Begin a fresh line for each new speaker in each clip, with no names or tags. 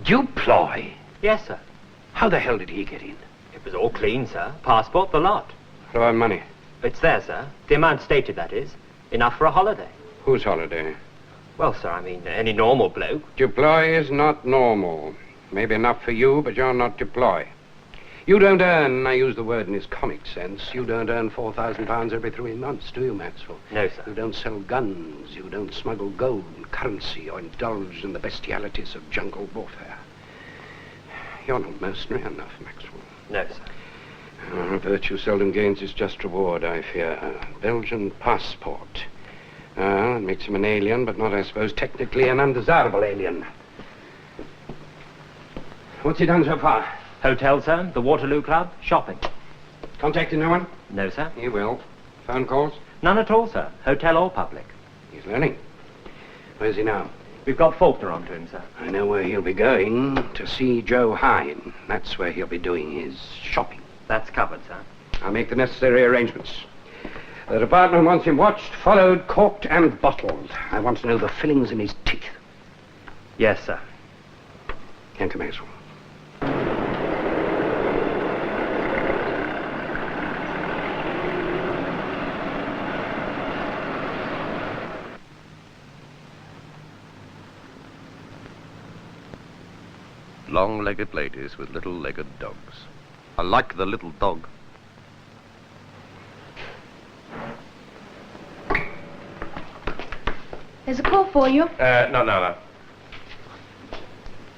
Duploy?
Yes, sir.
How the hell did he get in?
It was all clean, sir. Passport, the lot.
What about money?
It's there, sir. The amount stated, that is. Enough for a holiday.
Whose holiday?
Well, sir, I mean, any normal bloke.
Duploy is not normal. Maybe enough for you, but you're not Duploy. You don't earn, I use the word in its comic sense, you don't earn £4,000 every 3 months, do you, Maxwell?
No, sir.
You don't sell guns, you don't smuggle gold and currency or indulge in the bestialities of jungle warfare. You're not mercenary enough, Maxwell.
No, sir.
Virtue seldom gains its just reward, I fear. A Belgian passport. It makes him an alien, but not, I suppose, technically an undesirable alien. What's he done so far?
Hotel, sir. The Waterloo Club. Shopping.
Contacted no one?
No, sir.
He will. Phone calls?
None at all, sir. Hotel or public.
He's learning. Where's he now?
We've got Faulkner onto him, sir.
I know where he'll be going. To see Joe Hine. That's where he'll be doing his shopping.
That's covered, sir.
I'll make the necessary arrangements. The department wants him watched, followed, corked, and bottled. I want to know the fillings in his teeth.
Yes, sir.
Thank you, Maxwell.
Long-legged ladies with little-legged dogs. I like the little dog.
There's a call for you.
No.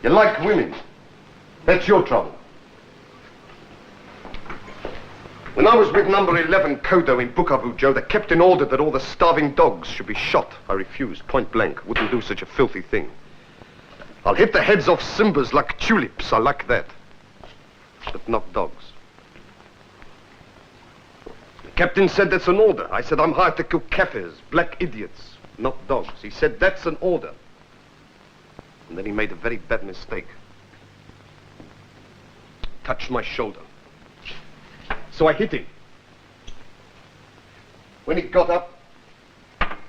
You like women. That's your trouble. When I was with number 11 Kodo in Bukavu, Joe, the captain ordered that all the starving dogs should be shot. I refused, point blank. Wouldn't do such a filthy thing. I'll hit the heads off Simbas like tulips. I like that. But not dogs. The captain said that's an order. I said I'm hired to kill Kaffirs, black idiots, not dogs. He said that's an order. And then he made a very bad mistake. Touched my shoulder. So I hit him. When he got up,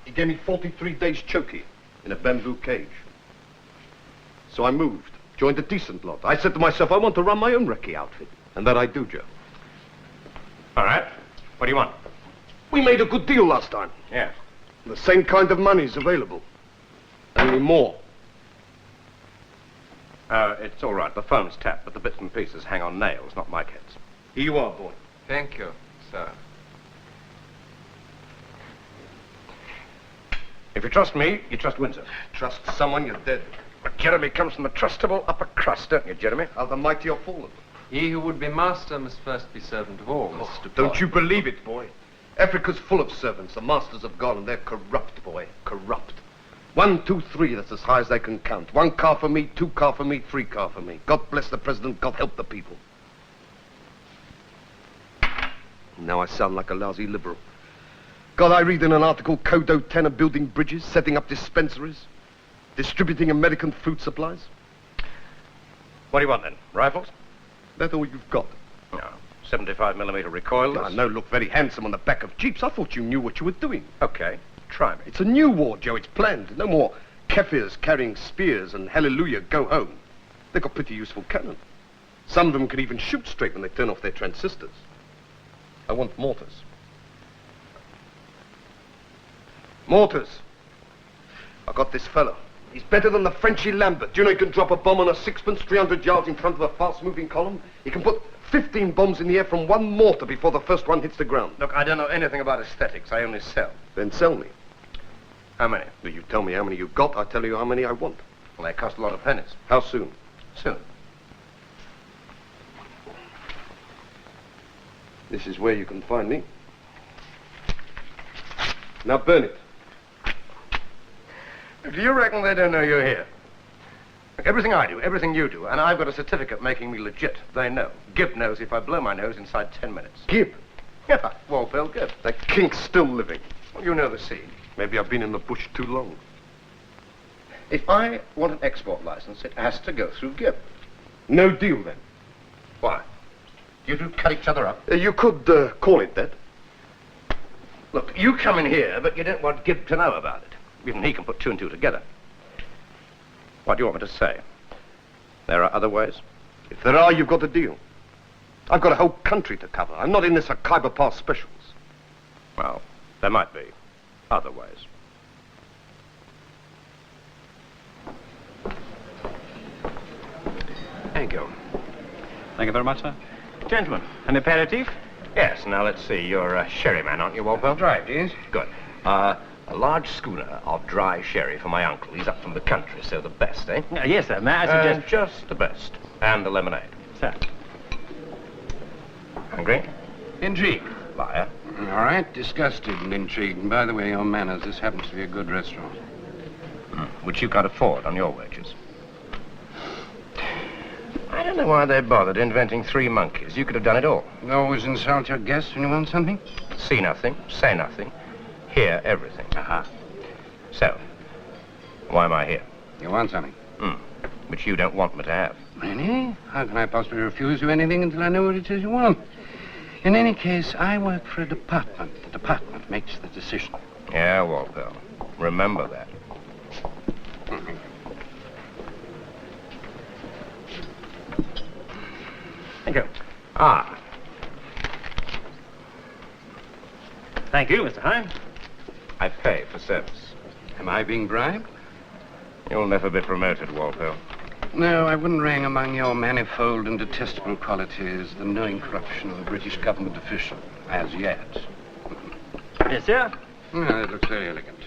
he gave me 43 days chokey in a bamboo cage. So I moved, joined a decent lot. I said to myself, I want to run my own recce outfit. And that I do, Joe.
All right. What do you want?
We made a good deal last time.
Yes.
The same kind of money's available. Only more.
It's all right. The phone's tapped, but the bits and pieces hang on nails, not mic heads.
Here you are, boy.
Thank you, sir.
If you trust me, you trust Windsor.
Trust someone, you're dead.
But Jeremy comes from the trustable upper crust, don't you, Jeremy?
How the mighty are fallen.
He who would be master must first be servant of all, Mr. Duploy.
Don't you believe it, boy. Africa's full of servants, the masters of God, and they're corrupt, boy. Corrupt. 1, 2, 3, that's as high as they can count. 1 car for me, 2 car for me, 3 car for me. God bless the president, God help the people. Now I sound like a lousy liberal. God, I read in an article, Kodo 10 are building bridges, setting up dispensaries, distributing American food supplies.
What do you want, then? Rifles?
That's all you've got.
No. 75mm recoilless?
I know, look very handsome on the back of jeeps. I thought you knew what you were doing.
Okay. Try me.
It's a new war, Joe. It's planned. No more Kaffirs carrying spears and hallelujah, go home. They've got pretty useful cannon. Some of them can even shoot straight when they turn off their transistors. I want mortars. Mortars. I got this fellow. He's better than the Frenchy Lambert. Do you know he can drop a bomb on a sixpence 300 yards in front of a fast-moving column? He can put 15 bombs in the air from 1 mortar before the first one hits the ground.
Look, I don't know anything about aesthetics. I only sell.
Then sell me.
How many?
Well, you tell me how many you've got, I'll tell you how many I want.
Well, they cost a lot of pennies.
How soon?
Soon.
This is where you can find me. Now burn it.
Do you reckon they don't know you're here? Look, everything I do, everything you do, and I've got a certificate making me legit. They know. Gibb knows if I blow my nose inside 10 minutes.
Gibb?
Yeah, Walpole Gibb.
That kink's still living.
Well, you know the scene.
Maybe I've been in the bush too long.
If I want an export license, it has to go through Gibb.
No deal, then.
Why? You two cut each other up?
You could call it that.
Look, you come in here, but you don't want Gibb to know about it. Even he can put 2 and 2 together. What do you want me to say? There are other ways?
If there are, you've got the deal. I've got a whole country to cover. I'm not in this for Khyber Pass specials.
Well, there might be other ways.
Thank you.
Thank you very much, sir.
Gentlemen, an aperitif? Yes, now let's see. You're a sherry man, aren't you, Walpole?
Right, yes.
Good. A large schooner of dry sherry for my uncle. He's up from the country, so the best, eh?
Yes, sir. May I suggest...
Just the best. And the lemonade.
Sir.
Hungry?
Intrigue.
Liar.
All right, disgusted and intrigued. And by the way, your manners, this happens to be a good restaurant.
Which you can't afford on your wages. I don't know why they bothered inventing 3 monkeys. You could have done it all.
You always insult your guests when you want something?
See nothing, say nothing, hear everything.
Aha.
So, why am I here?
You want something?
Which you don't want me to have.
Really? How can I possibly refuse you anything until I know what it is you want? In any case, I work for a department. The department makes the decision.
Yeah, Walpole. Remember that.
Thank you.
Ah,
Thank you, Mr. Hine.
I pay for service.
Am I being bribed?
You'll never be promoted, Walpole.
No, I wouldn't rank among your manifold and detestable qualities the knowing corruption of a British government official, as yet.
Yes, sir.
Well, it looks very elegant.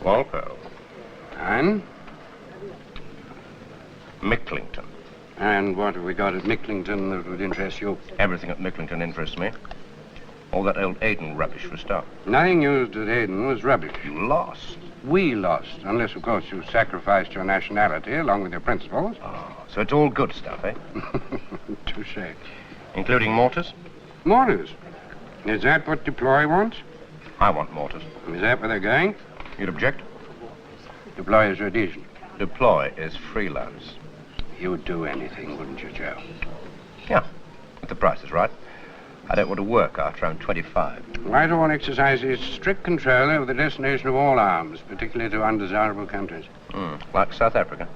Walpole.
And?
Micklington.
And what have we got at Micklington that would interest you?
Everything at Micklington interests me. All that old Aden rubbish for a start.
Nothing used at Aden was rubbish.
You lost.
We lost, unless, of course, you sacrificed your nationality along with your principles.
Oh, so it's all good stuff, eh?
Touché.
Including mortars?
Mortars. Is that what Deploy wants?
I want mortars.
Is that where they're going?
You'd object?
Deploy is tradition.
Deploy is freelance.
You'd do anything, wouldn't you, Joe?
Yeah, if the price is right. I don't want to work after I'm 25.
Whitehall exercises strict control over the destination of all arms, particularly to undesirable countries.
Like South Africa.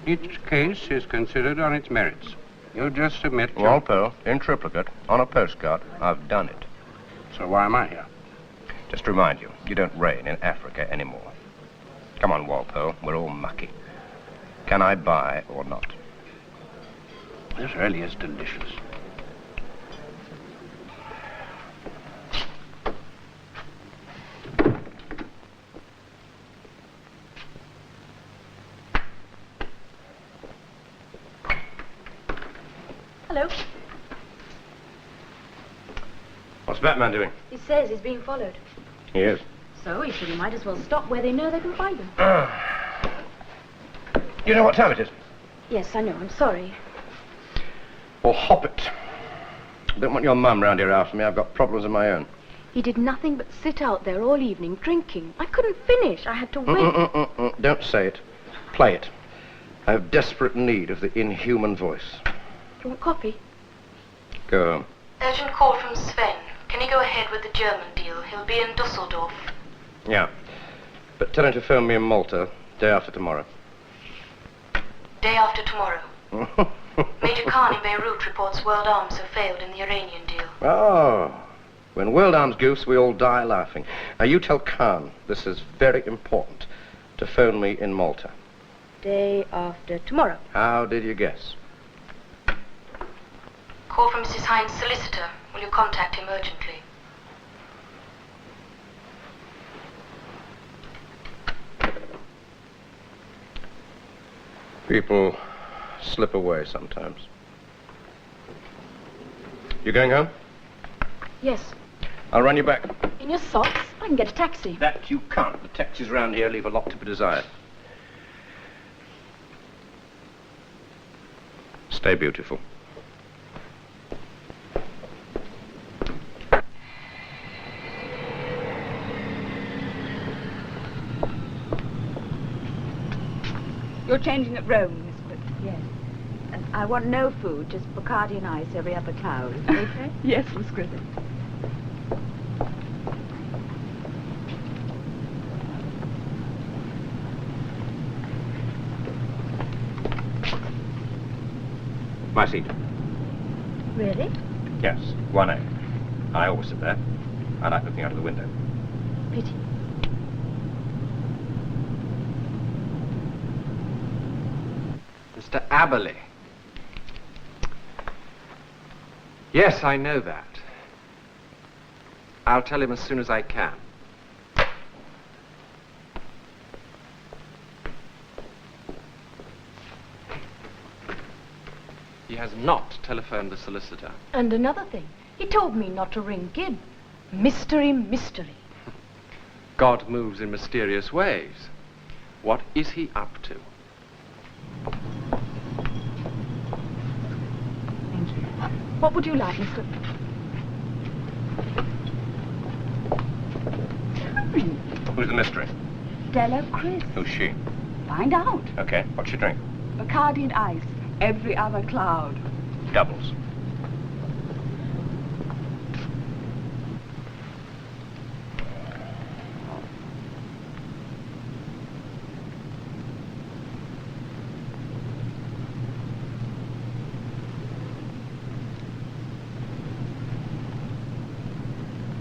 Each case is considered on its merits. You just submit your...
Walpole, in triplicate, on a postcard. I've done it.
So why am I here?
Just to remind you, you don't reign in Africa anymore. Come on, Walpole, we're all mucky. Can I buy or not?
This really is delicious.
Hello.
What's Batman doing?
He says he's being followed.
He is.
So he said he might as well stop where they know they can find him.
You know what time it is?
Yes, I know. I'm sorry.
Well, hop it. Don't want your mum round here after me. I've got problems of my own.
He did nothing but sit out there all evening drinking. I couldn't finish. I had to wait.
Don't say it. Play it. I have desperate need of the inhuman voice.
Do you want coffee?
Go home.
Urgent call from Sven. Can you go ahead with the German deal? He'll be in Dusseldorf.
Yeah. But tell him to phone me in Malta day after tomorrow.
Day after tomorrow. Major Khan in Beirut reports World Arms have failed in the Iranian deal.
Oh. When World Arms goofs, we all die laughing. Now, you tell Khan this is very important, to phone me in Malta.
Day after tomorrow.
How did you guess?
Call from Mrs. Hine's solicitor. Will you contact him urgently?
People slip away sometimes. You going home?
Yes.
I'll run you back.
In your socks? I can get a taxi.
That you can't. The taxis round here leave a lot to be desired. Stay beautiful.
You're changing at Rome, Miss Clifton? Yes. And I want no food, just Bacardi and ice every upper cloud. Is that okay? Yes, Miss Griffin.
My seat.
Really?
Yes, 1A. I always sit there. I like looking out of the window.
Pity.
Mr. Aberley. Yes, I know that. I'll tell him as soon as I can. He has not telephoned the solicitor.
And another thing, he told me not to ring Gibb. Mystery, mystery.
God moves in mysterious ways. What is he up to?
Thank you. What would you like, Mr.
Who's the mystery?
Stella Chris?
Who's she?
Find out.
Okay, what's she drink?
Bacardi and ice. Every other cloud.
Doubles.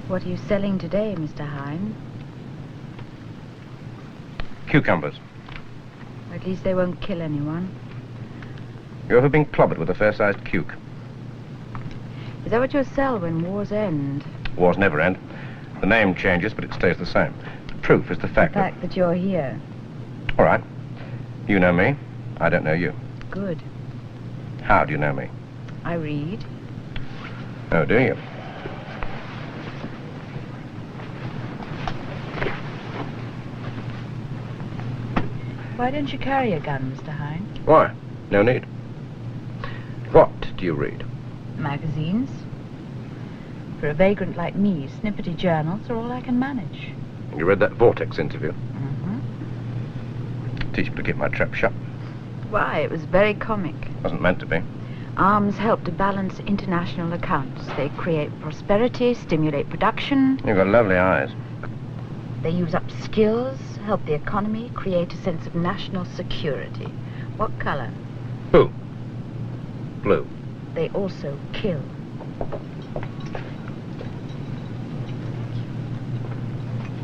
What are you selling today, Mr. Hine?
Cucumbers.
At least they won't kill anyone.
You ever been clobbered with a fair-sized cuke?
Is that what you'll sell when wars end?
Wars never end. The name changes, but it stays the same. The proof is the
The
fact
fact that you're here.
All right. You know me. I don't know you.
Good.
How do you know me?
I read.
Oh, do you?
Why don't you carry a gun, Mr. Hine?
Why? No need. What do you read?
Magazines. For a vagrant like me, snippety journals are all I can manage.
You read that Vortex interview?
Mm-hmm.
Teach me to keep my trap shut.
Why, it was very comic.
Wasn't meant to be.
Arms help to balance international accounts. They create prosperity, stimulate production.
You've got lovely eyes.
They use up skills, help the economy, create a sense of national security. What color?
Who? Blue.
They also kill.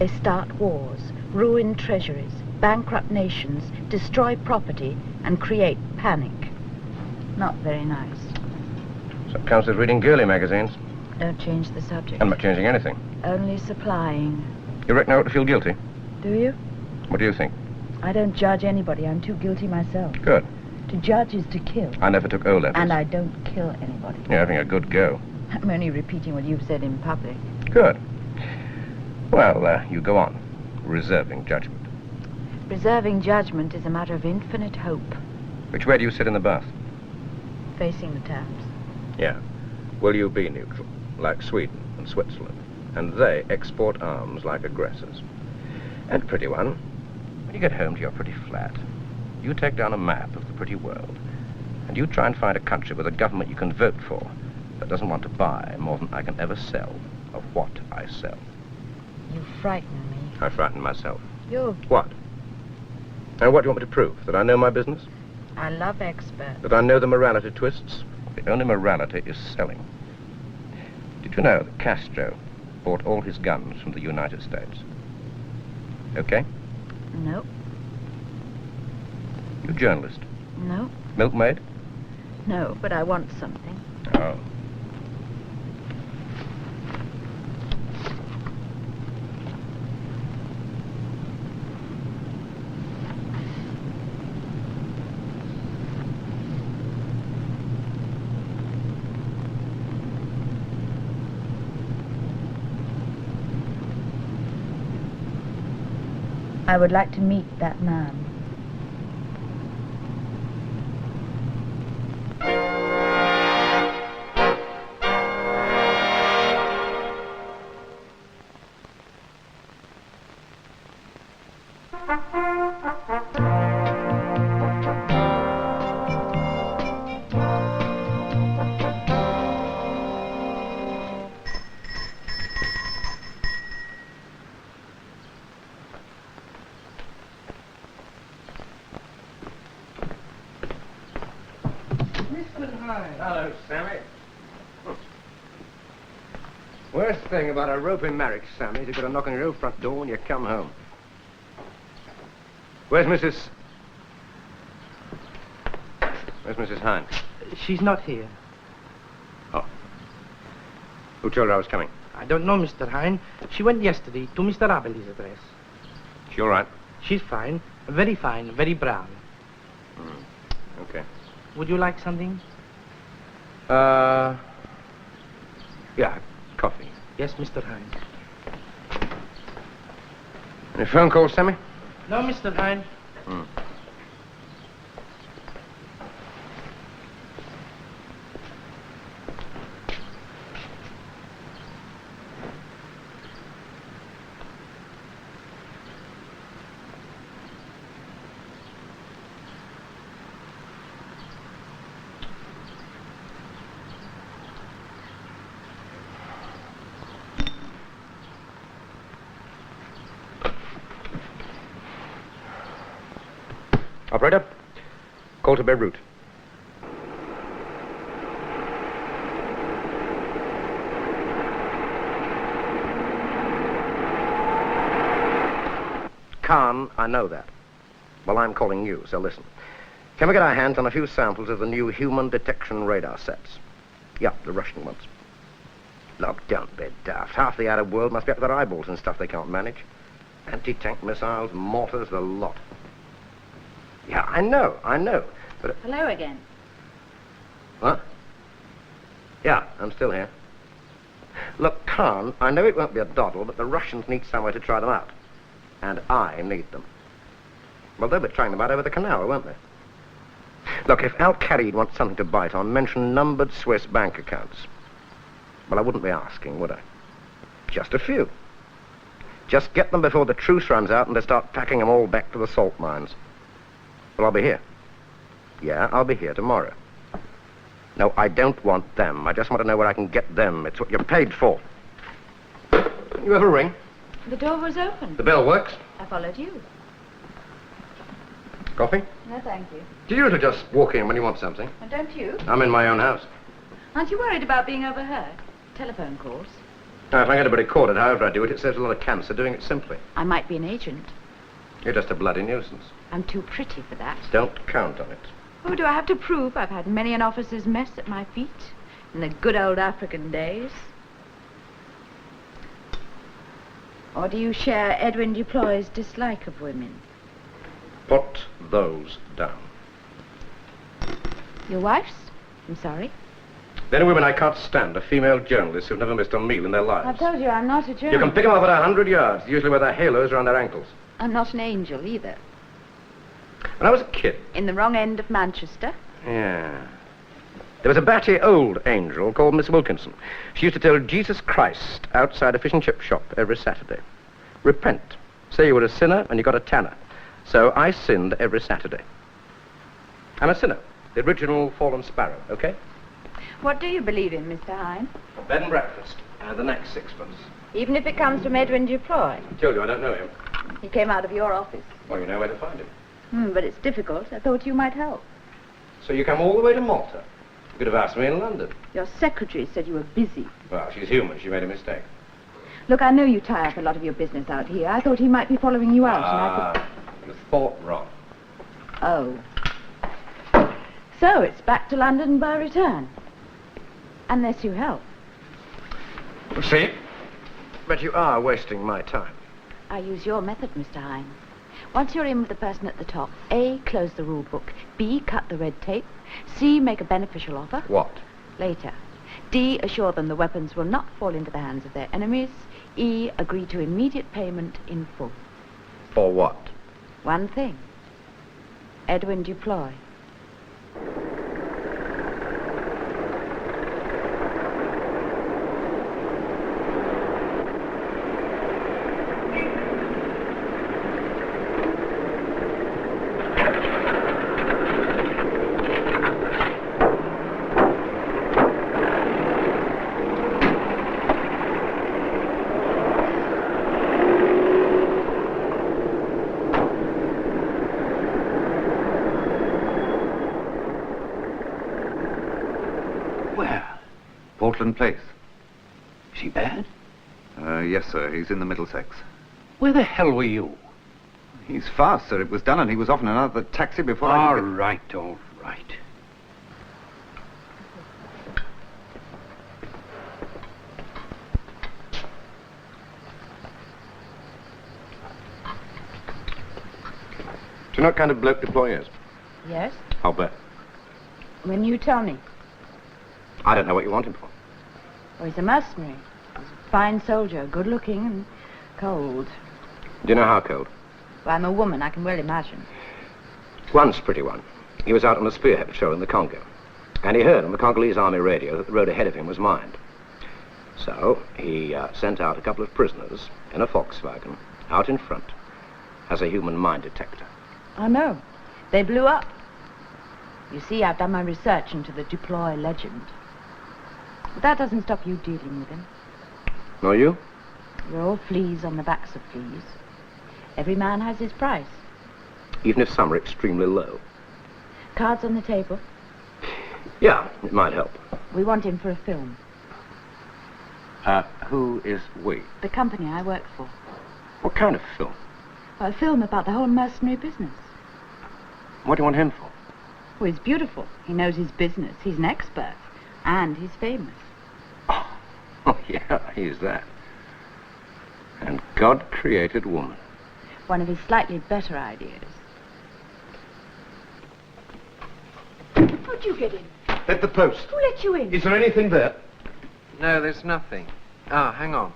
They start wars, ruin treasuries, bankrupt nations, destroy property, and create panic. Not very nice.
So it counts as reading girly magazines.
Don't change the subject.
I'm not changing anything.
Only supplying.
You reckon I ought to feel guilty?
Do you?
What do you think?
I don't judge anybody. I'm too guilty myself.
Good.
To judge is to kill.
I never took O-levels.
And I don't kill anybody.
You're having a good go.
I'm only repeating what you've said in public.
Good. Well, you go on. Reserving judgment.
Reserving judgment is a matter of infinite hope.
Which way do you sit in the bath?
Facing the taps.
Yeah. Will you be neutral, like Sweden and Switzerland? And they export arms like aggressors. And pretty one, when you get home to your pretty flat, you take down a map of the pretty world, and you try and find a country with a government you can vote for that doesn't want to buy more than I can ever sell of what I sell.
You frighten me.
I frighten myself.
You're...
What? And what do you want me to prove? That I know my business?
I love experts.
That I know the morality twists? The only morality is selling. Did you know that Castro bought all his guns from the United States? Okay?
No.
You journalist?
No.
Milkmaid?
No, but I want something.
Oh.
I would like to meet that man.
Hello, Sammy. Worst thing about a roping marriage, Sammy, is you've got to knock on your own front door when you come home. Where's Mrs. Hine?
She's not here.
Oh. Who told her I was coming?
I don't know, Mr. Hine. She went yesterday to Mr. Abelly's address.
She all right?
She's fine, very brown.
Okay.
Would you like something?
Yeah, coffee.
Yes, Mr. Hine.
Any phone calls, Sammy?
No, Mr. Hine.
Operator, call to Beirut. Khan, I know that. Well, I'm calling you, so listen. Can we get our hands on a few samples of the new human detection radar sets? Yeah, the Russian ones. Look, don't be daft. Half the Arab world must be up to their eyeballs in stuff they can't manage. Anti-tank missiles, mortars, the lot. Yeah, I know. But...
Hello again.
What? Yeah, I'm still here. Look, Khan, I know it won't be a doddle, but the Russians need somewhere to try them out. And I need them. Well, they'll be trying them out over the canal, won't they? Look, if Al-Qaeda wants something to bite on, mention numbered Swiss bank accounts. Well, I wouldn't be asking, would I? Just a few. Just get them before the truce runs out and they start packing them all back to the salt mines. Well, I'll be here. Yeah, I'll be here tomorrow. No, I don't want them. I just want to know where I can get them. It's what you're paid for. You have a ring?
The door was open.
The bell works.
I followed you.
Coffee?
No, thank you.
Do you usually just walk in when you want something?
And don't you?
I'm in my own house.
Aren't you worried about being overheard? Telephone calls.
Now, if I get a bit recorded, however I do it, it saves a lot of cancer doing it simply.
I might be an agent.
You're just a bloody nuisance.
I'm too pretty for that.
Don't count on it.
Oh, do I have to prove I've had many an officer's mess at my feet in the good old African days? Or do you share Edwin Duploy's dislike of women?
Put those down.
Your wife's? I'm sorry.
The only women I can't stand are female journalists who've never missed a meal in their lives.
I've told you I'm not a journalist.
You can pick them off at 100 yards, usually with their halos around their ankles.
I'm not an angel either.
When I was a kid...
In the wrong end of Manchester?
Yeah. There was a batty old angel called Miss Wilkinson. She used to tell Jesus Christ outside a fish and chip shop every Saturday. Repent. Say you were a sinner and you got a tanner. So I sinned every Saturday. I'm a sinner. The original fallen sparrow, okay?
What do you believe in, Mr. Hine?
Bed and breakfast. And the next sixpence.
Even if it comes from Edwin Duploy?
I told you I don't know him.
He came out of your office.
Well, you know where to find him.
But it's difficult. I thought you might help.
So you come all the way to Malta? You could have asked me in London.
Your secretary said you were busy.
Well, she's human. She made a mistake.
Look, I know you tie up a lot of your business out here. I thought he might be following you out. And I could...
You thought wrong.
Oh. So it's back to London by return. Unless you help.
See? But you are wasting my time.
I use your method, Mr. Hine. Once you're in with the person at the top, A, close the rule book. B, cut the red tape. C, make a beneficial offer.
What?
Later. D, assure them the weapons will not fall into the hands of their enemies. E, agree to immediate payment in full.
For what?
One thing. Edwin Duploy.
Portland Place.
Is he bad?
Yes, sir. He's in the Middlesex.
Where the hell were you?
He's fast, sir. It was done, and he was off in another taxi before I
All
could...
right, all right.
Do you know what kind of bloke Deploy is?
Yes?
I'll bet.
When you tell me.
I don't know what you want him for.
Well, he's a mercenary. He's a fine soldier, good-looking and cold.
Do you know how cold?
Well, I'm a woman, I can well imagine.
Once, pretty one, he was out on a spearhead patrol in the Congo. And he heard on the Congolese army radio that the road ahead of him was mined. So he sent out a couple of prisoners in a Volkswagen out in front as a human mine detector.
I know. They blew up. You see, I've done my research into the Deploy legend. But that doesn't stop you dealing with him.
Nor you?
We're all fleas on the backs of fleas. Every man has his price.
Even if some are extremely low.
Cards on the table.
Yeah, it might help.
We want him for a film.
Who is we?
The company I work for.
What kind of film?
A film about the whole mercenary business.
What do you want him for?
Well, he's beautiful. He knows his business. He's an expert. And he's famous.
Oh, yeah, he's that. And God created woman.
One of his slightly better ideas.
How'd you get in?
At the post.
Who let you in?
Is there anything there?
No, there's nothing. Ah, hang on.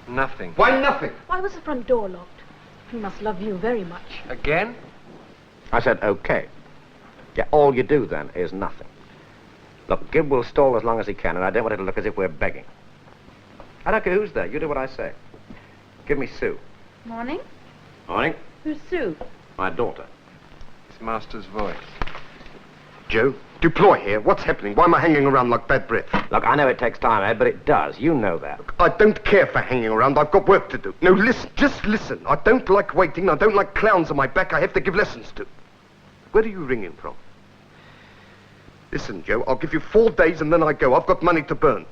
Nothing.
Why nothing?
Why was the front door locked? He must love you very much.
Again?
I said, okay. Yeah, all you do then is nothing. Look, Gibb will stall as long as he can, and I don't want it to look as if we're begging. I don't care who's there. You do what I say. Give me Sue.
Morning.
Morning.
Who's Sue?
My daughter.
It's Master's voice.
Joe, Deploy here. What's happening? Why am I hanging around like bad breath?
Look, I know it takes time, Ed, but it does. You know that.
Look, I don't care for hanging around. I've got work to do. No, listen. Just listen. I don't like waiting. I don't like clowns on my back I have to give lessons to. Where do you ring in from? Listen, Joe, I'll give you 4 days and then I go. I've got money to burn.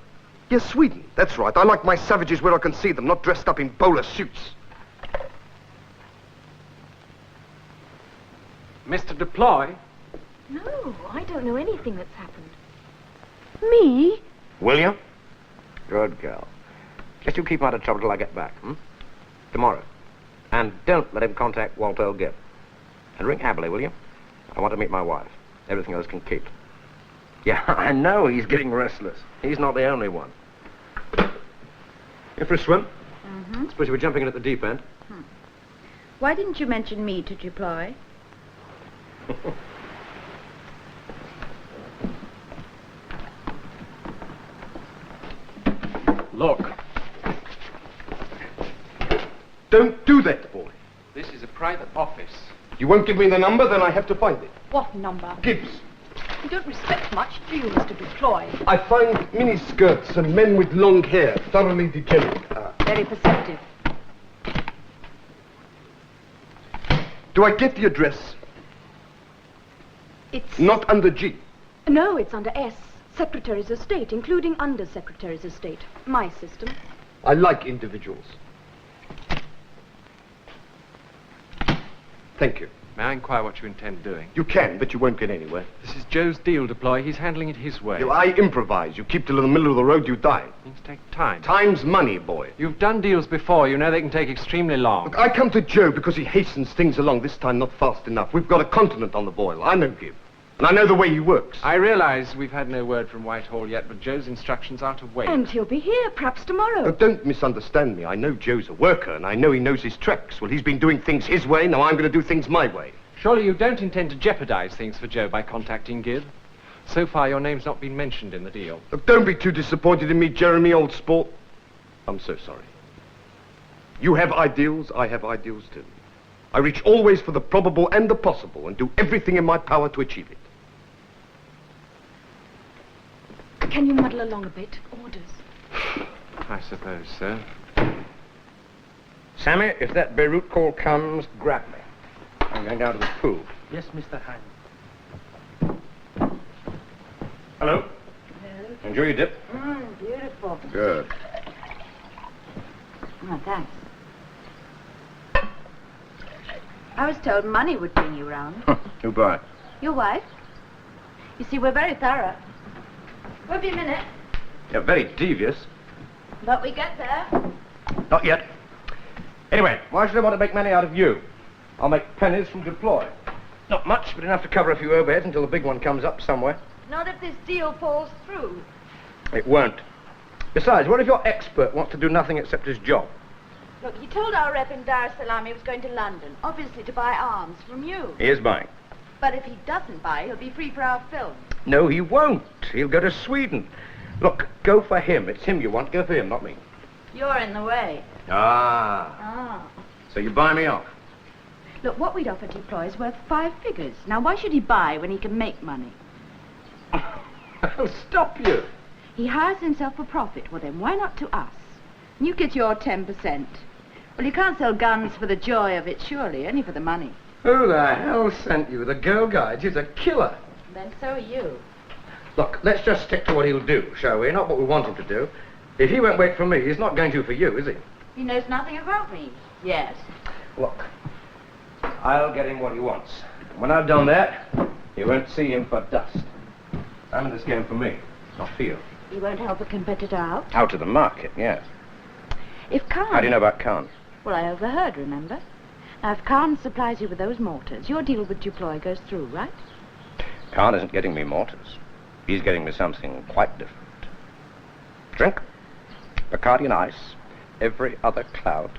Yes, Sweden. That's right. I like my savages where I can see them, not dressed up in bowler suits.
Mr. Deploy?
No, I don't know anything that's happened. Me?
Will you? Good girl. Just you keep him out of trouble till I get back, Tomorrow. And don't let him contact Walter Gibb. And ring Haberley, will you? I want to meet my wife. Everything else can keep. Yeah, I know he's getting restless. He's not the only one. In for a swim?
Mm-hmm.
Suppose you were jumping in at the deep end.
Why didn't you mention me to Deploy?
Look.
Don't do that, boy.
This is a private office.
You won't give me the number, then I have to find it.
What number?
Gibbs.
You don't respect much, do you, Mr. Deploy?
I find miniskirts and men with long hair thoroughly degenerate.
Very perceptive.
Do I get the address?
It's...
Not under G.
No, it's under S. Secretaries of State, including Under-Secretaries of State. My system.
I like individuals. Thank you.
May I inquire what you intend doing?
You can, but you won't get anywhere.
This is Joe's deal, Deploy. He's handling it his way.
I improvise. You keep till in the middle of the road, you die.
Things take time.
Time's money, boy.
You've done deals before. You know they can take extremely long.
Look, I come to Joe because he hastens things along, this time not fast enough. We've got a continent on the boil. I know Gibb. And I know the way he works.
I realize we've had no word from Whitehall yet, but Joe's instructions are to wait.
And he'll be here, perhaps tomorrow.
Look, don't misunderstand me. I know Joe's a worker, and I know he knows his tricks. Well, he's been doing things his way, now I'm going to do things my way.
Surely you don't intend to jeopardize things for Joe by contacting Gibb? So far, your name's not been mentioned in the deal.
Look, don't be too disappointed in me, Jeremy, old sport. I'm so sorry. You have ideals, I have ideals too. I reach always for the probable and the possible and do everything in my power to achieve it.
Can you muddle along a bit? Orders.
I suppose so.
Sammy, if that Beirut call comes, grab me. I'm going down to the pool.
Yes, Mr. Hine.
Hello. Enjoy your dip.
Beautiful.
Good.
Oh, thanks. I was told money would bring you round.
Who by?
Your wife? You see, we're very thorough. Won't be a minute.
You're very devious.
But we get there.
Not yet. Anyway, why should I want to make money out of you? I'll make pennies from deploy. Not much, but enough to cover a few overheads until the big one comes up somewhere.
Not if this deal falls through.
It won't. Besides, what if your expert wants to do nothing except his job?
Look, he told our rep in Dar es Salaam he was going to London, obviously to buy arms from you.
He is buying.
But if he doesn't buy, he'll be free for our film.
No, he won't. He'll go to Sweden. Look, go for him. It's him you want. Go for him, not me.
You're in the way.
Ah. So you buy me off?
Look, what we'd offer Deploy is worth 5 figures. Now, why should he buy when he can make money?
I'll stop you.
He hires himself for profit. Well, then, why not to us? You get your 10%. Well, you can't sell guns for the joy of it, surely, only for the money.
Who the hell sent you? The girl guide. She's a killer.
Then so are you.
Look, let's just stick to what he'll do, shall we? Not what we want him to do. If he won't wait for me, he's not going to for you, is he?
He knows nothing about me. Yes.
Look, I'll get him what he wants. When I've done that, you won't see him for dust. I'm in this game for me, not for you.
You won't help a competitor out?
Out of the market, yes.
If Khan...
How do you know about Khan?
Well, I overheard, remember? Now, if Khan supplies you with those mortars, your deal with Deploy goes through, right?
Khan isn't getting me mortars. He's getting me something quite different. Drink, Bacardi and ice, every other cloud.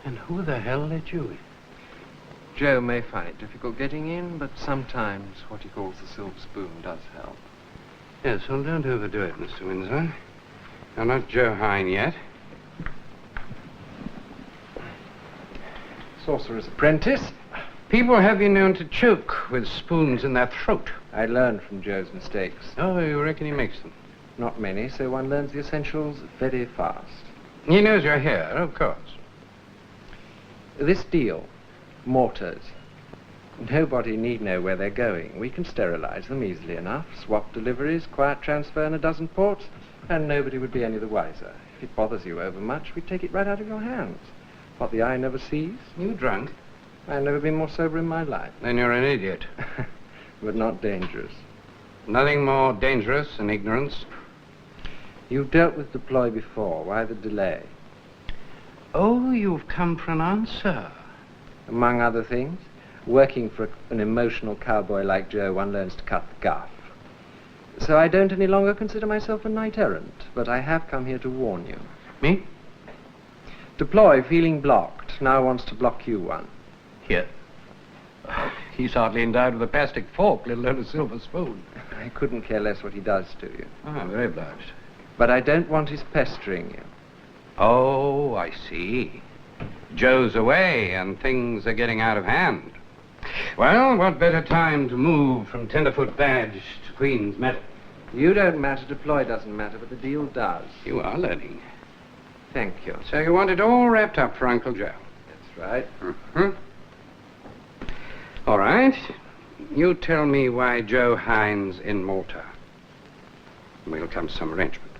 And who the hell let you in?
Joe may find it difficult getting in, but sometimes what he calls the silver spoon does help.
Yes, well, don't overdo it, Mr. Windsor. You're not Joe Hine yet.
Sorcerer's apprentice.
People have been known to choke with spoons in their throat.
I learned from Joe's mistakes.
Oh, you reckon he makes them?
Not many, so one learns the essentials very fast.
He knows you're here, of course.
This deal, mortars, nobody need know where they're going. We can sterilize them easily enough, swap deliveries, quiet transfer in a dozen ports, and nobody would be any the wiser. If it bothers you overmuch, we take it right out of your hands. What the eye never sees.
You drunk?
I've never been more sober in my life.
Then you're an idiot.
But not dangerous.
Nothing more dangerous than ignorance.
You've dealt with Deploy before. Why the delay?
Oh, you've come for an answer.
Among other things, working for an emotional cowboy like Joe, one learns to cut the guff. So I don't any longer consider myself a knight errant, but I have come here to warn you.
Me?
Deploy, feeling blocked, now wants to block you one.
Here. He's hardly endowed with a plastic fork, let alone a silver spoon.
I couldn't care less what he does to you.
Ah, very obliged.
But I don't want his pestering you.
Oh, I see. Joe's away and things are getting out of hand. Well, what better time to move from tenderfoot badge to Queen's medal?
You don't matter, Deploy doesn't matter, but the deal does.
You are learning.
Thank you.
So you want it all wrapped up for Uncle Joe?
That's right.
Mm-hmm. All right. You tell me why Joe Hine's in Malta. We'll come to some arrangement.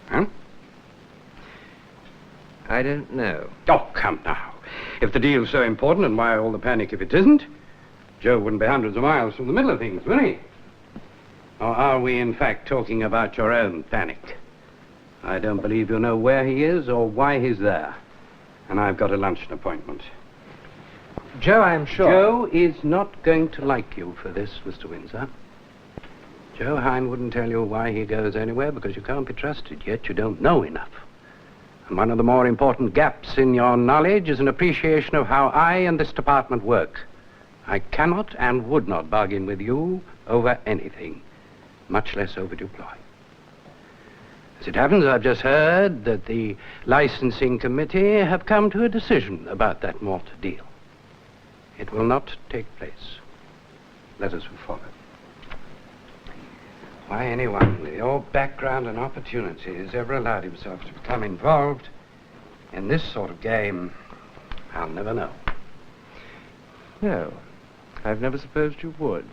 Huh?
I don't know.
Oh, come now. If the deal's so important, and why all the panic if it isn't? Joe wouldn't be hundreds of miles from the middle of things, would he? Or are we, in fact, talking about your own panic? I don't believe you know where he is or why he's there. And I've got a luncheon appointment.
Joe, I'm sure...
Joe is not going to like you for this, Mr. Windsor. Joe Hine wouldn't tell you why he goes anywhere because you can't be trusted, yet you don't know enough. And one of the more important gaps in your knowledge is an appreciation of how I and this department work. I cannot and would not bargain with you over anything, much less over Deploy. As it happens, I've just heard that the licensing committee have come to a decision about that mortar deal. It will not take place. Letters will follow. Why anyone with your background and opportunities ever allowed himself to become involved in this sort of game, I'll never know.
No, I've never supposed you would.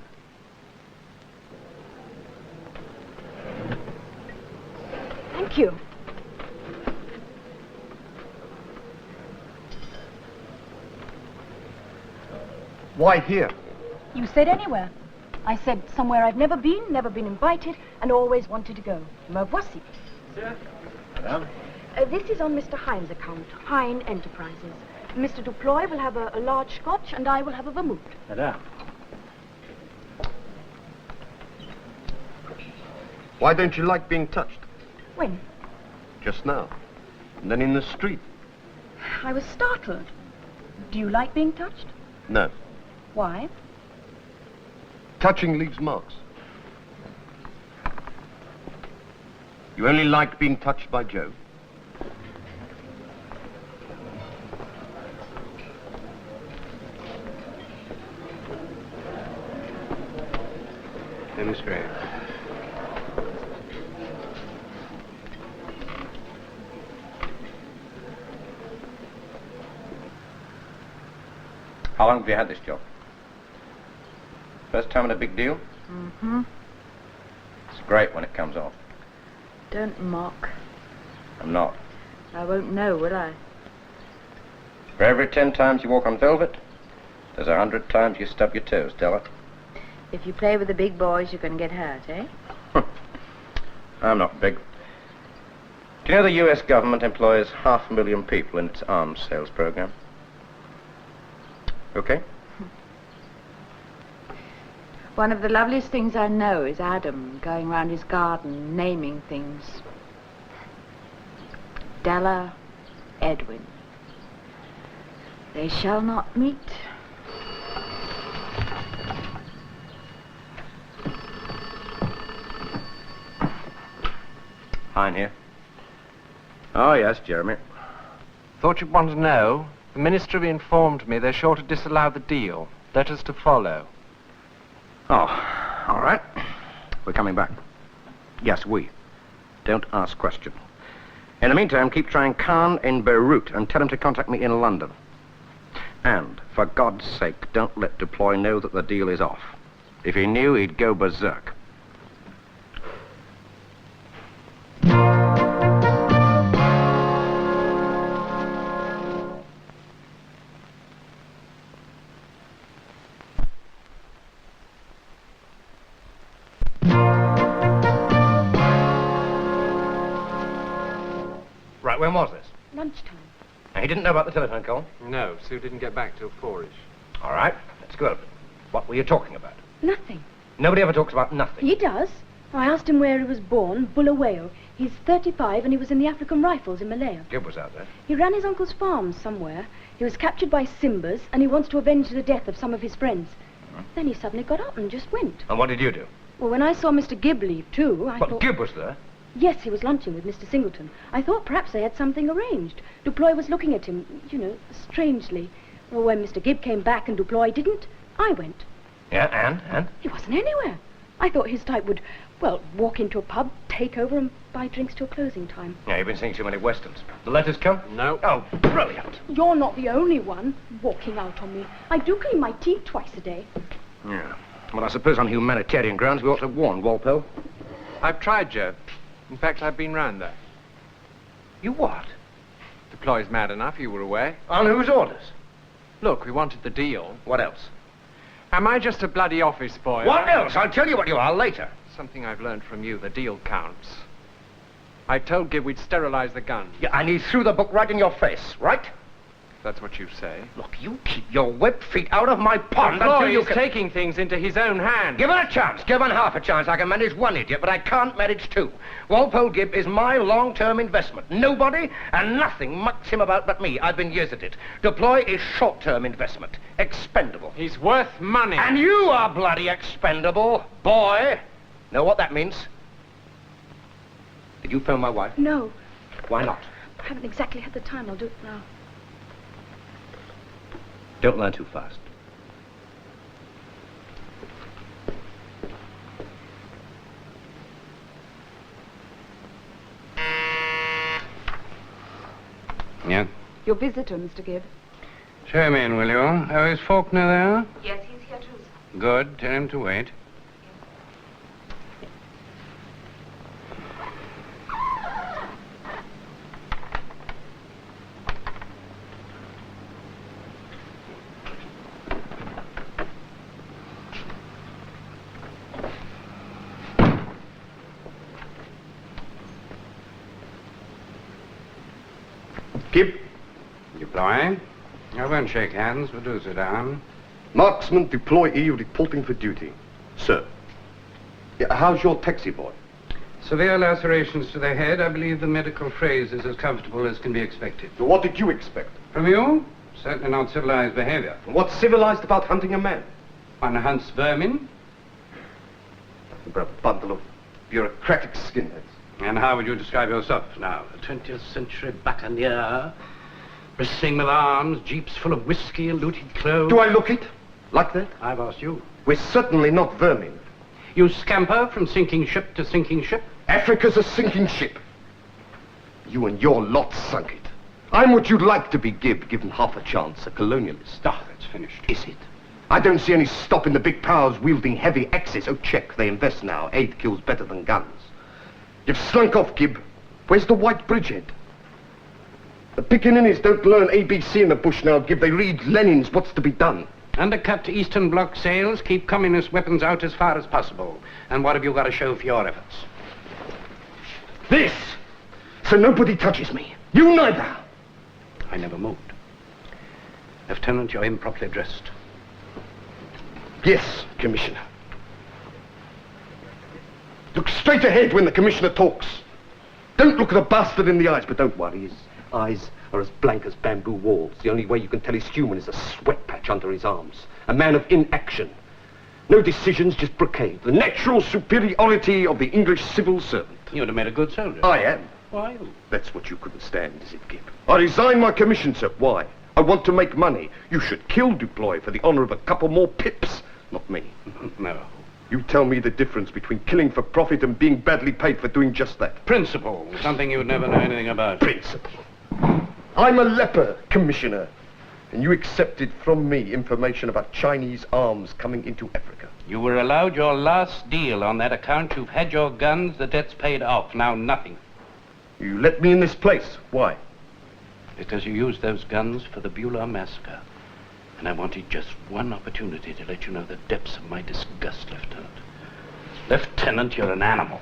Thank you.
Why here?
You said anywhere. I said somewhere I've never been invited, and always wanted to go. Me voici.
Madame?
This is on Mr. Hine's account, Hine Enterprises. Mr. Duploy will have a large scotch, and I will have a vermouth.
Madame?
Why don't you like being touched?
When?
Just now. And then in the street.
I was startled. Do you like being touched?
No.
Why?
Touching leaves marks. You only like being touched by Joe?
Demonstrate.
How long have you had this job? First time in a big deal?
Mm-hmm.
It's great when it comes off.
Don't mock.
I'm not.
I won't know, will I?
For every 10 times you walk on velvet, there's 100 times you stub your toes, Della.
If you play with the big boys, you're going to get hurt, eh?
I'm not big. Do you know the US government employs 500,000 people in its arms sales program? Okay?
One of the loveliest things I know is Adam going round his garden, naming things. Della, Edwin. They shall not meet.
Hine here. Oh, yes, Jeremy.
Thought you'd want to know. The ministry informed me they're sure to disallow the deal. Letters to follow.
Oh, all right. We're coming back. Yes, we. Don't ask questions. In the meantime, keep trying Khan in Beirut and tell him to contact me in London. And, for God's sake, don't let Deploy know that the deal is off. If he knew, he'd go berserk. Right, when was this?
Lunchtime.
Now, he didn't know about the telephone call?
No, Sue didn't get back till 4-ish.
All right, let's go over it. What were you talking about?
Nothing.
Nobody ever talks about nothing.
He does. I asked him where he was born, Bulawayo. He's 35 and he was in the African Rifles in Malaya.
Gib was out there.
He ran his uncle's farm somewhere. He was captured by Simbas and he wants to avenge the death of some of his friends. Then he suddenly got up and just went.
And what did you do?
Well, when I saw Mr. Gibb leave too, I
But
thought...
Gib was there.
Yes, he was lunching with Mr. Singleton. I thought perhaps they had something arranged. Duploy was looking at him, you know, strangely. Well, when Mr. Gibb came back and Duploy didn't, I went.
Yeah, and?
He wasn't anywhere. I thought his type would, well, walk into a pub, take over and buy drinks till closing time.
Yeah, you've been seeing too many westerns. The letters come?
No.
Oh, brilliant.
You're not the only one walking out on me. I do clean my teeth twice a day.
Yeah. Well, I suppose on humanitarian grounds we ought to warn Walpole.
I've tried, Joe. In fact, I've been round there.
You what?
Deploy's mad enough, you were away.
On whose orders?
Look, we wanted the deal.
What else?
Am I just a bloody office boy?
What else? I'll tell you what you are later.
Something I've learned from you, the deal counts. I told Gibb we'd sterilize the gun.
Yeah, and he threw the book right in your face, right?
If that's what you say.
Look, you keep your web feet out of my pond until
Deploy
you
is
can...
taking things into his own hands.
Given a chance, given half a chance, I can manage one idiot, but I can't manage two. Walpole Gibb is my long-term investment. Nobody and nothing mucks him about but me. I've been years at it. Deploy is short-term investment. Expendable.
He's worth money.
And you are bloody expendable, boy. Know what that means? Did you phone my wife?
No,
Why not?
I haven't exactly had the time. I'll do it now.
Don't learn too fast.
Yeah?
Your visitor, Mr. Gibb.
Show him in, will you? Oh, is Faulkner there?
Yes, he's here too, sir.
Good. Tell him to wait.
Gibb,
Deploy. I won't shake hands, but do sit down.
marksman deployee reporting for duty. Sir. Yeah, how's your taxi boy?
Severe lacerations to the head. I believe the medical phrase is as comfortable as can be expected.
What did you expect?
From you? Certainly not civilized behavior.
What's civilized about hunting a man?
One hunts vermin.
A bundle of bureaucratic skinheads.
And how would you describe yourself now? A 20th century buccaneer, bristling with arms, jeeps full of whiskey and looted clothes.
Do I look it? Like that?
I've asked you.
We're certainly not vermin.
You scamper from sinking ship to sinking ship?
Africa's a sinking ship. You and your lot sunk it. I'm what you'd like to be, Gibb, given half a chance, a colonialist.
Ah, that's finished.
Is it? I don't see any stop in the big powers wielding heavy axes. Oh, check, they invest now. Aid kills better than guns. You've slunk off, Gibb. Where's the white bridgehead? The pickaninnies don't learn ABC in the bush now, Gibb. They read Lenin's What's to be Done.
Undercut Eastern Bloc sales, keep communist weapons out as far as possible. And what have you got to show for your efforts?
This! So nobody touches me. You neither.
I never moved. Lieutenant, you're improperly dressed.
Yes, Commissioner. Look straight ahead when the Commissioner talks. Don't look at a bastard in the eyes, but don't worry. His eyes are as blank as bamboo walls. The only way you can tell he's human is a sweat patch under his arms. A man of inaction. No decisions, just brocade. The natural superiority of the English civil servant.
You'd have made a good soldier.
I am.
Why?
That's what you couldn't stand, is it, Gibb? I resign my commission, sir. Why? I want to make money. You should kill Duploy for the honor of a couple more pips. Not me.
No.
You tell me the difference between killing for profit and being badly paid for doing just that.
Principle. Something you'd never know anything about.
Principle. I'm a leper, Commissioner. And you accepted from me information about Chinese arms coming into Africa.
You were allowed your last deal on that account. You've had your guns, the debt's paid off. Now nothing.
You let me in this place. Why?
Because you used those guns for the Beulah massacre. And I wanted just one opportunity to let you know the depths of my disgust, Lieutenant. Lieutenant, you're an animal.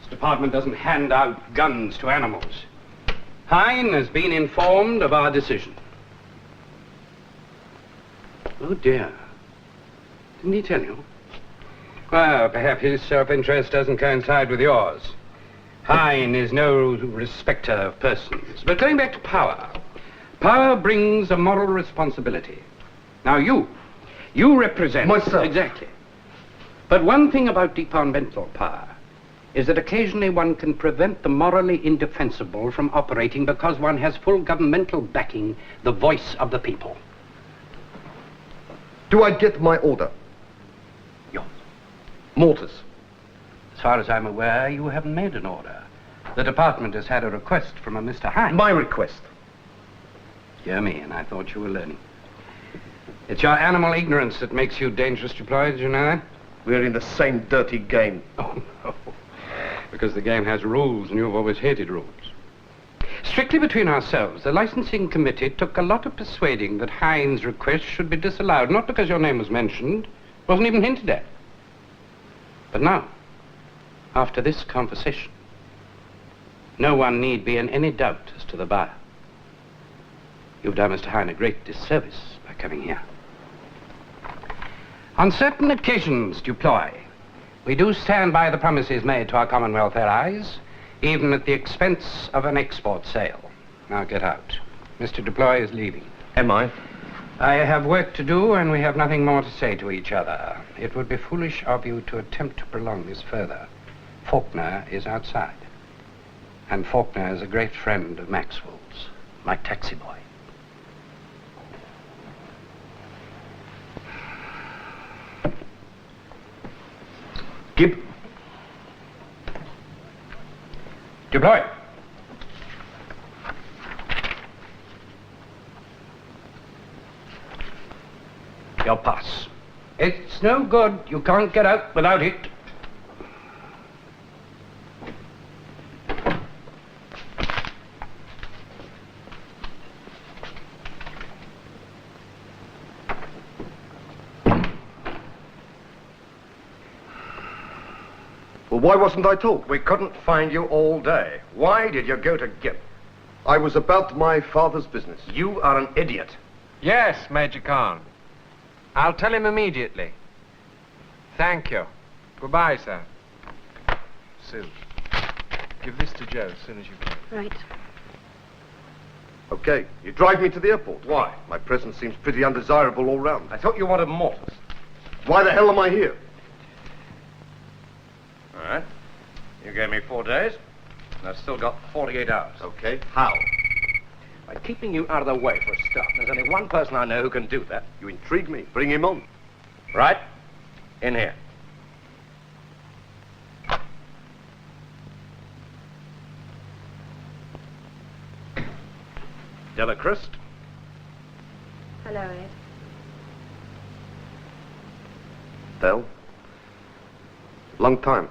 This department doesn't hand out guns to animals. Hine has been informed of our decision. Oh, dear. Didn't he tell you? Well, perhaps his self-interest doesn't coincide with yours. Hine is no respecter of persons. But going back to power, power brings a moral responsibility. Now you represent...
Myself.
Exactly. But one thing about departmental power is that occasionally one can prevent the morally indefensible from operating because one has full governmental backing, the voice of the people.
Do I get my order?
Yours.
Mortars.
As far as I'm aware, you haven't made an order. The department has had a request from a Mr. Hine.
My request.
Dear me, and I thought you were learning. It's your animal ignorance that makes you dangerous deployed, you know that?
We're in the same dirty game.
Oh, no. Because the game has rules, and you've always hated rules. Strictly between ourselves, the licensing committee took a lot of persuading that Hine's request should be disallowed, not because your name was mentioned, wasn't even hinted at. But now, after this conversation, no one need be in any doubt as to the buyer. You've done Mr. Hine a great disservice by coming here. On certain occasions, Duploy, we do stand by the promises made to our Commonwealth allies, even at the expense of an export sale. Now get out. Mr. Duploy is leaving.
Am I?
I have work to do, and we have nothing more to say to each other. It would be foolish of you to attempt to prolong this further. Faulkner is outside. And Faulkner is a great friend of Maxwell's, my taxi boy.
Gibb. Deploy.
Your pass. It's no good. You can't get out without it.
Well, why wasn't I told?
We couldn't find you all day. Why did you go to Gibb?
I was about my father's business.
You are an idiot.
Yes, Major Khan. I'll tell him immediately. Thank you. Goodbye, sir. Sue, give this to Joe as soon as you can.
Right.
Okay, you drive me to the airport.
Why?
My presence seems pretty undesirable all round.
I thought you wanted mortars.
Why the hell am I here?
All right. You gave me 4 days, and I've still got 48 hours.
Okay.
How? By keeping you out of the way for a start. There's only one person I know who can do that.
You intrigue me. Bring him on.
Right? In here. Delacrest.
Hello, Ed.
Del. Long time.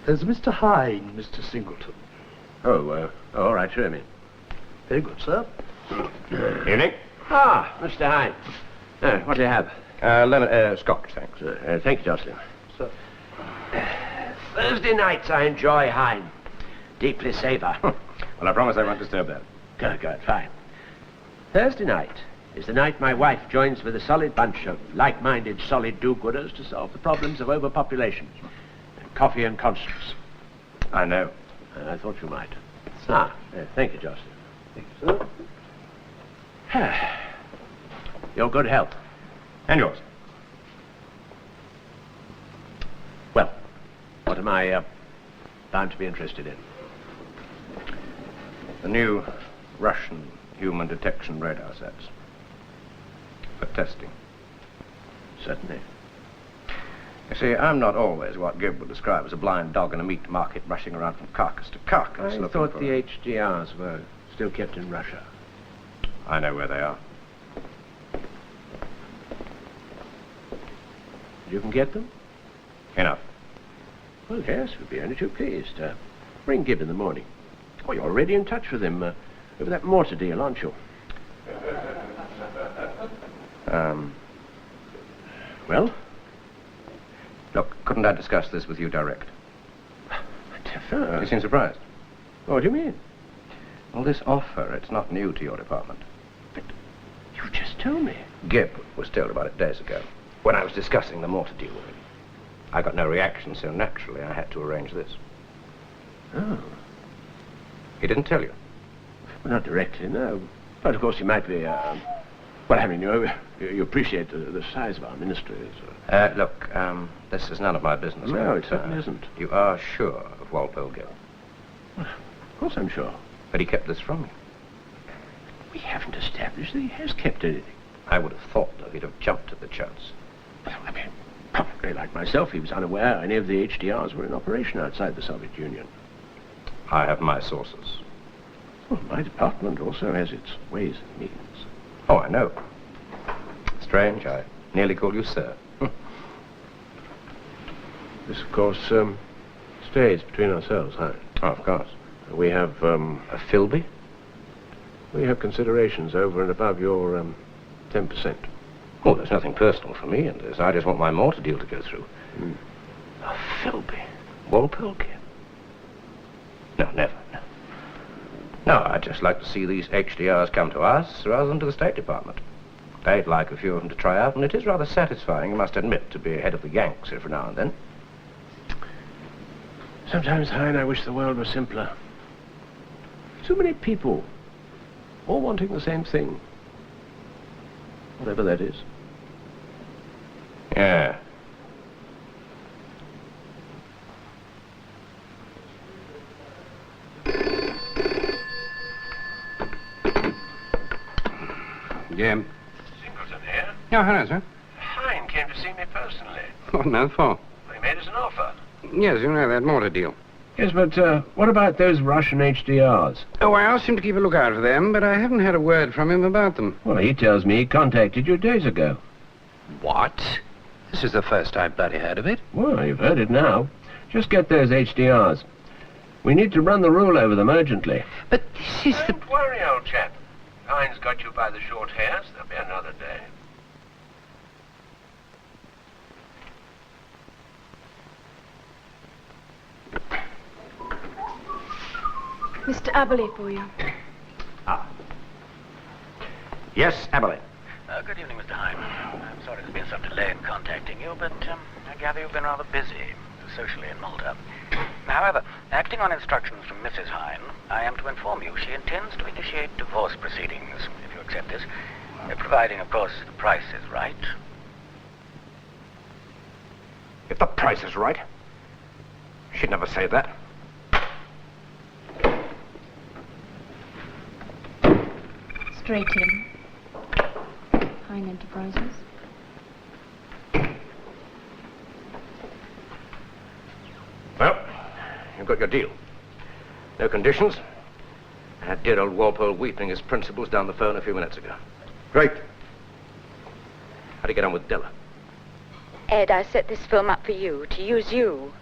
There's Mr. Hine, Mr. Singleton.
Oh, all right, show me.
Very good, sir.
Evening.
Ah, Mr. Hine. What do you have?
Lemon, Scotch, thanks.
Thank you, Jocelyn.
Sir.
Thursday nights I enjoy Hine. Deeply savor.
Well, I promise I won't disturb that.
Good, fine. Thursday night is the night my wife joins with a solid bunch of like-minded, solid do-gooders to solve the problems of overpopulation. Coffee and constants.
I know.
I thought you might. Thank you, Jocelyn.
Thank you, sir.
Your good health.
And yours.
Well, what am I bound to be interested in?
The new Russian human detection radar sets. For testing.
Certainly.
You see, I'm not always what Gibb would describe as a blind dog in a meat market rushing around from carcass to carcass
I
looking
thought
for...
the HDRs were still kept in Russia.
I know where they are.
You can get them?
Enough.
Well, yes, we'd be only too pleased. Ring Gibb in the morning. Oh, you're already in touch with him over that mortar deal, aren't you? Well?
Look, couldn't I discuss this with you direct?
Defer.
You seem surprised.
What do you mean?
Well, this offer, it's not new to your department.
But you just told me.
Gibb was told about it days ago, when I was discussing the mortar deal with him. I got no reaction, so naturally I had to arrange this.
Oh.
He didn't tell you?
Well, not directly, no. But of course he might be, well, I mean, you appreciate the size of our ministry. So.
Look, this is none of my business.
No,
but,
it certainly isn't.
You are sure of Walpole Gibb?
Well, of course I'm sure.
But he kept this from you.
We haven't established that he has kept anything.
I would have thought, though, he'd have jumped at the chance.
Well, I mean, probably like myself, he was unaware any of the HDRs were in operation outside the Soviet Union.
I have my sources.
Well, my department also has its ways and means.
Oh, I know. Strange, I nearly called you sir.
This, of course, stays between ourselves, huh?
Oh, of course.
We have,
A Philby?
we have considerations over and above your, 10%.
Oh, there's nothing personal for me in this. I just want my mortar deal to go through. A Philby? Walpole Gibb? No, never, no. No, I'd just like to see these HDRs come to us rather than to the State Department. They'd like a few of them to try out, and it is rather satisfying, you must admit, to be ahead of the Yanks every now and then.
Sometimes, Hine, I wish the world were simpler. So many people, all wanting the same thing. Whatever that is. Yeah.
Jim.
Singleton here.
Oh, hello, sir.
Hine came to see me personally.
What now for?
He made us an offer.
Yes, you know, that mortar deal.
Yes, but what about those Russian HDRs?
Oh, I asked him to keep a lookout for them, but I haven't had a word from him about them.
Well, he tells me he contacted you days ago.
What? This is the first I've bloody heard of it.
Well, you've heard it now. Just get those HDRs. We need to run the rule over them urgently.
But this is
Don't worry, old chap. Hine's got you by the short hairs. There'll be another day.
Mr. Aberley for you.
Yes, Aberley.
Good evening, Mr. Hine. I'm sorry there's been some delay in contacting you, but I gather you've been rather busy, socially in Malta. However, acting on instructions from Mrs. Hine, I am to inform you she intends to initiate divorce proceedings, if you accept this, providing, of course, the price is right.
If the price is right. She'd never say that.
Straight in. Hine Enterprises.
Well, you've got your deal. No conditions. I had dear old Walpole weeping his principles down the phone a few minutes ago.
Great.
How'd you get on with Della?
Ed, I set this film up for you, to use you.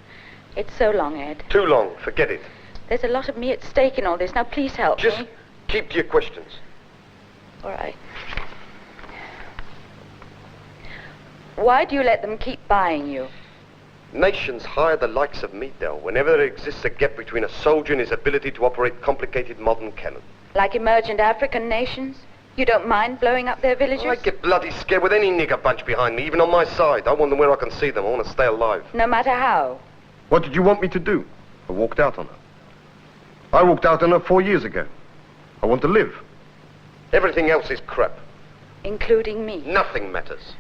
It's so long, Ed.
Too long. Forget it.
There's a lot of me at stake in all this. Now, please help
Just
me.
keep to your questions.
All right. Why do you let them keep buying you?
Nations hire the likes of me, Del, whenever there exists a gap between a soldier and his ability to operate complicated modern cannon.
Like emergent African nations? You don't mind blowing up their villages?
I get bloody scared with any nigger bunch behind me, even on my side. I want them where I can see them. I want to stay alive.
No matter how.
What did you want me to do? I walked out on her. I walked out on her 4 years ago. I want to live. Everything else is crap.
Including me.
Nothing matters.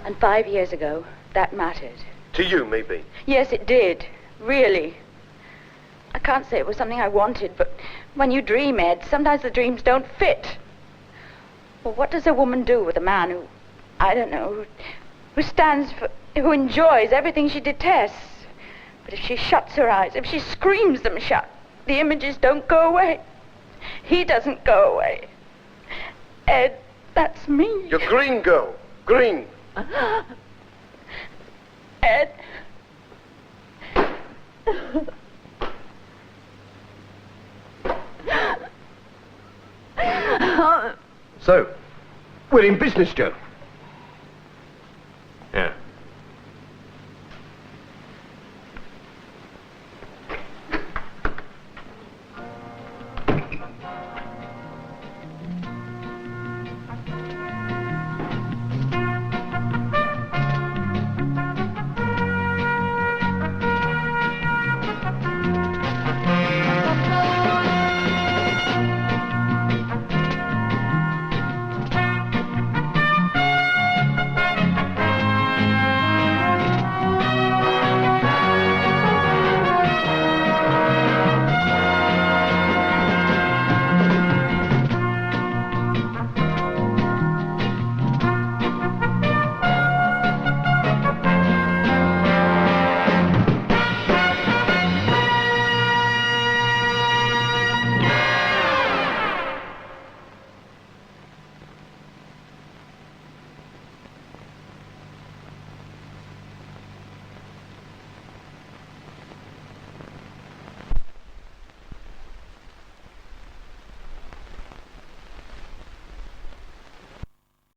And 5 years ago, that mattered.
To you, maybe.
Yes, it did. Really. I can't say it was something I wanted, but when you dream, Ed, sometimes the dreams don't fit. Well, what does a woman do with a man who, I don't know, who stands for, who enjoys everything she detests? But if she shuts her eyes, if she screams them shut, the images don't go away. He doesn't go away. Ed, that's me.
You're green, girl. Green.
Ed.
So, we're in business, Joe.